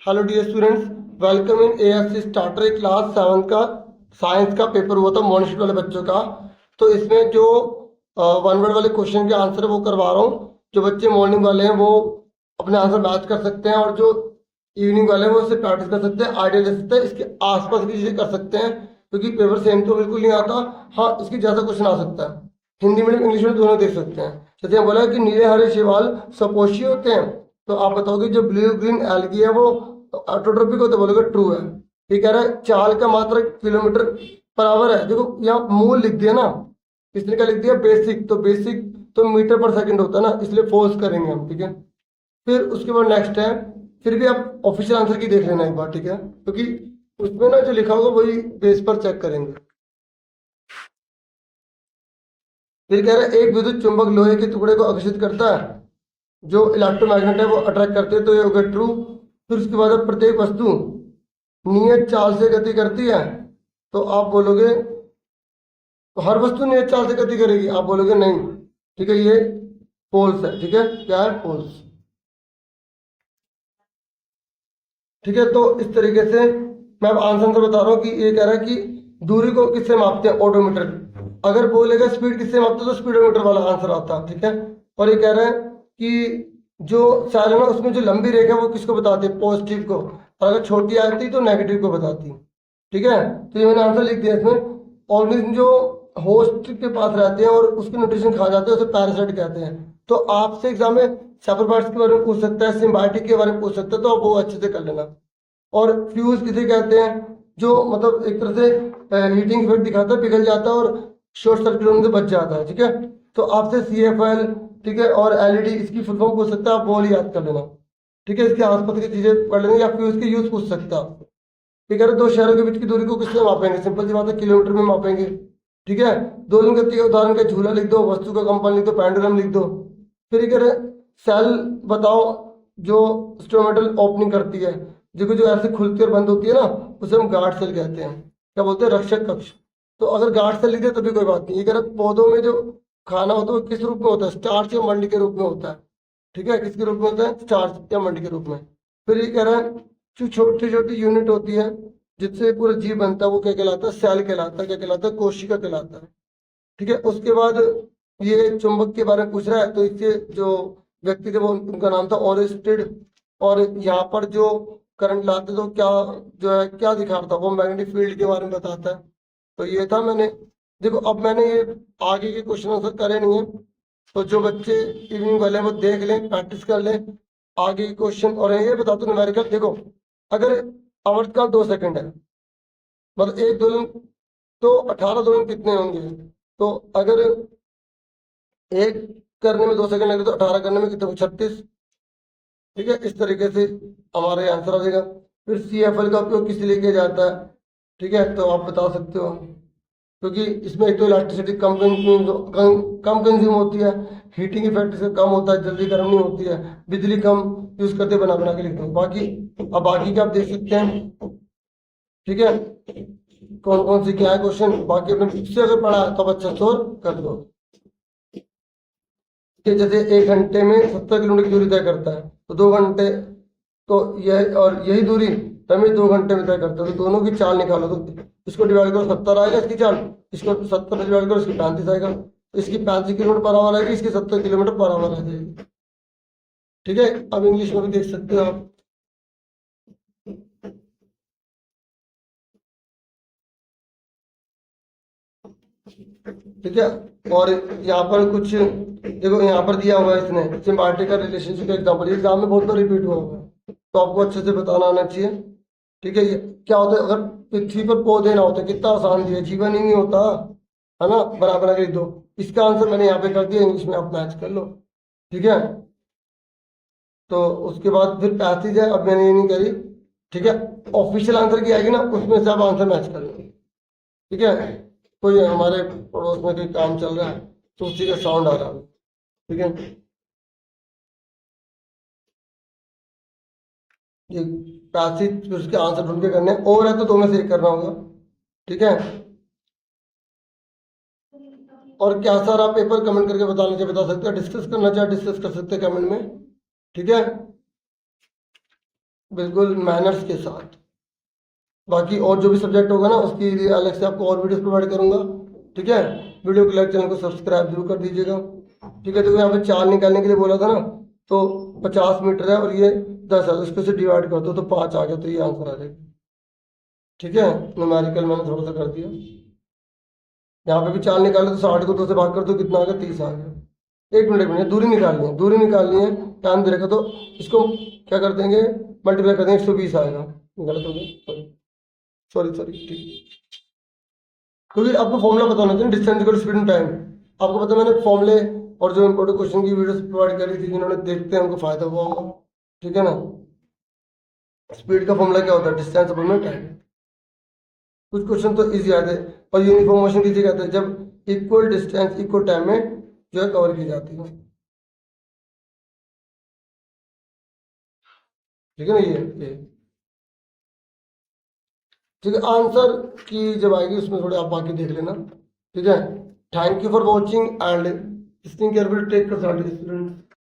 Hello dear students, welcome in AFC starter class 7 का science का paper हुआ था मॉर्निंग शिफ्ट वाले बच्चों का। तो इसमें जो वन वर्ड वाले क्वेश्चन के आंसर वो करवा रहा हूँ। जो बच्चे मॉर्निंग वाले हैं वो अपने आंसर मैच कर सकते हैं, और जो इवनिंग वाले हैं वो उससे प्रैक्टिस कर सकते हैं, आइडिया ले सकते हैं, इसके आसपास की चीज़ें कर सकते हैं, क्योंकि पेपर सेम तो बिल्कुल नहीं आता। हाँ, इसकी ज़्यादा क्वेश्चन आ सकता है, हिंदी मीडियम इंग्लिश मीडियम दोनों देख सकते हैं। जैसे हम बोला कि नीले हरे शैवाल सपोषी होते हैं, तो आप बताओगे जो ब्लू ग्रीन एल्गी है वो ऑटोट्रोपिक होता है, बोलोगे ट्रू है। ये कह रहा है चाल का मात्रा किलोमीटर पर आवर है। देखो यहाँ मूल लिख दिया ना, इसने क्या लिख दिया बेसिक, तो बेसिक तो मीटर पर सेकंड होता है ना, इसलिए फोर्स करेंगे हम, ठीक है। फिर उसके बाद नेक्स्ट है, फिर भी आप ऑफिशियल आंसर की देख लेना एक बार, ठीक है, क्योंकि उसमें ना जो लिखा होगा वही बेस पर चेक करेंगे। फिर कह रहा है एक विद्युत चुंबक लोहे के टुकड़े को आकर्षित करता है, जो इलेक्ट्रोमैग्नेट है वो अट्रैक्ट करते हैं, तो ये हो गया ट्रू। फिर उसके बाद अब प्रत्येक वस्तु नियत चाल से गति करती है, तो आप बोलोगे तो हर वस्तु नियत चाल से गति करेगी, आप बोलोगे नहीं, ठीक है, ये फोल्स है, ठीक है, क्या है फोल्स, ठीक है। तो इस तरीके से मैं अब आंसर बता रहा हूँ कि ये कह रहा है कि दूरी को किससे मापते हैं, ओडोमीटर। अगर बोलेगा स्पीड किससे मापते हैं तो स्पीडोमीटर वाला आंसर आता है, ठीक है। और ये कह रहा है कि जो चाल है ना उसमें जो लंबी रेखा है वो किसको बताती है, पॉजिटिव को, और अगर छोटी आती तो नेगेटिव को बताती है, ठीक है। तो ये मैंने आंसर लिख दिया इसमें। ऑर्गेनिज्म जो होस्ट के पास रहते हैं और उसके न्यूट्रिशन खा जाते हैं उसे पैरासाइट कहते हैं। तो आपसे एग्जाम में सेप्रोफाइट्स के बारे में पूछ सकता है, सिम्बायोटिक के बारे में पूछ सकता है, तो आप वो अच्छे से कर लेना। और फ्यूज किसे कहते हैं, जो मतलब एक तरह से हीटिंग इफेक्ट दिखाता है, पिघल जाता है और शॉर्ट सर्किट होने से बच जाता है, ठीक है। तो आपसे CFL, ठीक है, और LED इसकी फुल फॉर्म पूछ सकता है, आप वो वाली याद कर लेना, ठीक है। इसके आसपास की चीजें पढ़ लेना, या फ्यूज के यूज पूछ सकता है। ठीक है, दो शहरों के बीच की दूरी को किससे मापेंगे, सिंपल सी बात है, किलोमीटर में मापेंगे, ठीक है। दोलन गति के उदाहरण का झूला लिख दो, वस्तु का कंपन लिख दो, पेंडुलम लिख दो। फिर ये कह रहे सेल बताओ जो स्टोमेटल ओपनिंग करती है, जो ऐसे खुलती और बंद होती है ना, उसे हम गार्ड सेल कहते हैं, क्या बोलते हैं, रक्षक कक्ष। तो अगर गार्ड सेल लिख दे तभी कोई बात नहीं। ये कह रहे पौधों में जो खाना होता है वो किस रूप में होता है, स्टार्च या मंडी के रूप में होता है, ठीक है, किसके रूप में होता है, स्टार्च या मंडी के रूप में। फिर ये कह रहा है जो छोटी छोटी यूनिट होती है जिससे पूरा जीव बनता है वो क्या कहलाता है, सेल कहलाता है, क्या कहलाता है, कोशिका कहलाता है, ठीक है। उसके बाद ये चुंबक के बारे में पूछ रहा है, तो इसके जो व्यक्ति थे वो उनका नाम था ओरिस्टिड। और यहाँ पर जो करंट लाते तो क्या जो है क्या दिखा रहा था, वो मैग्नेटिक फील्ड के बारे में बताता है। तो ये था मैंने, देखो अब मैंने ये आगे के क्वेश्चन आंसर करे नहीं है, तो जो बच्चे इवनिंग वाले हैं वो देख लें, प्रैक्टिस कर लें आगे के क्वेश्चन। और ये बता दो न्यूमेरिकल, देखो अगर आवर्तकाल 2 सेकंड है, मतलब एक दोलन, तो 18 दोलन कितने होंगे। तो अगर एक करने में 2 सेकंड लगे तो 18 करने में कितने, 36, ठीक है। इस तरीके से हमारा ये आंसर आ जाएगा। फिर CFL का उपयोग किस लिए किया जाता है, ठीक है, तो आप बता सकते हो, क्योंकि इसमें एक तो इलेक्ट्रिसिटी कम कंज्यूम होती है, हीटिंग इफेक्ट इसका कम होता है, जल्दी गर्म नहीं होती है, बिजली कम यूज करते, बना बना के लिखते हैं बाकी। अब बाकी का आप देख सकते हैं, ठीक है, कौन कौन सी क्या है क्वेश्चन, बाकी अपने बुक से अगर पढ़ा है तो आप अच्छा स्कोर कर दो। कि जैसे 1 घंटे में 70 किलोमीटर की दूरी तय करता है, तो 2 घंटे, तो यह और यही दूरी हमें 2 घंटे में तय करता है, तो दोनों की चाल निकालो, तो इसको डिवाइड करो 70 आएगा इसकी चाल, इसको 70 में डिवाइड करो इसकी 35 आएगा, तो इसकी 35 किलोमीटर पर आवर आएगी, इसकी 70 किलोमीटर पर आवर आ जाएगी, ठीक है। अब इंग्लिश में भी देख सकते हो आप, ठीक है। और यहाँ पर कुछ देखो, यहाँ पर दिया हुआ है इसने सिम्बायोटिक का रिलेशनशिप एग्जाम्पल, एग्जाम में बहुत बार रिपीट हुआ हुआ है, तो आपको अच्छे से बताना आना चाहिए, ठीक है। ये क्या होता है, अगर पृथ्वी पर पौधे ना होते कितना आसान दिया, जीवन ही नहीं होता, है ना, बराबर लिख दो। इसका आंसर मैंने यहाँ पे कर दिया, इंग्लिश में आप मैच कर लो, ठीक है। तो उसके बाद फिर पैसेज है, अब मैंने ये नहीं करी, ठीक है। ऑफिशियल आंसर की आएगी ना, उसमें से आप आंसर मैच कर लो, ठीक है। कोई हमारे पड़ोस में कोई काम चल रहा है तो उसी का साउंड आ रहा है, ठीक है। ये पैसेज फिर उसके आंसर ढूंढ के करने हैं, और है तो दो में से एक करना होगा, ठीक है। और क्या सर आप पेपर कमेंट करके बताना चाहिए, बता सकते हो, डिस्कस करना चाहे डिस्कस कर सकते हैं कमेंट में, ठीक है। बिल्कुल मैनर्स के साथ। बाकी और जो भी सब्जेक्ट होगा ना उसके लिए अलग से आपको और वीडियोस प्रोवाइड करूंगा, ठीक है। वीडियो को लाइक, चैनल को सब्सक्राइब जरूर कर दीजिएगा, ठीक है। देखो यहाँ पे 4 निकालने के लिए बोला था ना, तो 50 मीटर है और ये 10 है, इसको से डिवाइड कर दो तो 5 आ गया, तो ये आंसर आ जाएगा, ठीक है। न्यूमेरिकल मैंने थोड़ा सा कर दिया। यहाँ पे भी 4 निकाले तो 60 को 2 से भाग कर दो, कितना आ गया, 30 आ गया। एक मिनट दूरी निकालनी है, दूरी निकालनी है, टाइम दे रखा, तो इसको क्या कर देंगे, मल्टीप्लाई कर देंगे, 120 आएगा। गलत हो गया, सॉरी सॉरी, ठीक। क्योंकि आपको फॉर्मूला पता होना चाहिए, distance equal speed in time. आपको पता है मैंने फॉर्मूले और जो इंपॉर्टेंट क्वेश्चन की वीडियोस प्रोवाइड करी थी, जिन्होंने देखते हैं उनको फायदा हुआ होगा, ठीक है ना। स्पीड का फॉर्मूला क्या होता है, डिस्टेंस अपॉन में टाइम। कुछ क्वेश्चन तो इजी आते हैं। और यूनिफॉर्म मोशन किसे कहते हैं, जब इक्वल डिस्टेंस इक्वल टाइम में जो है कवर की जाती है, ठीक है ना। ये ठीक है। आंसर की जब आएगी उसमें थोड़े आप बाकी देख लेना, ठीक है। Thank you for watching and listening carefully, take care students.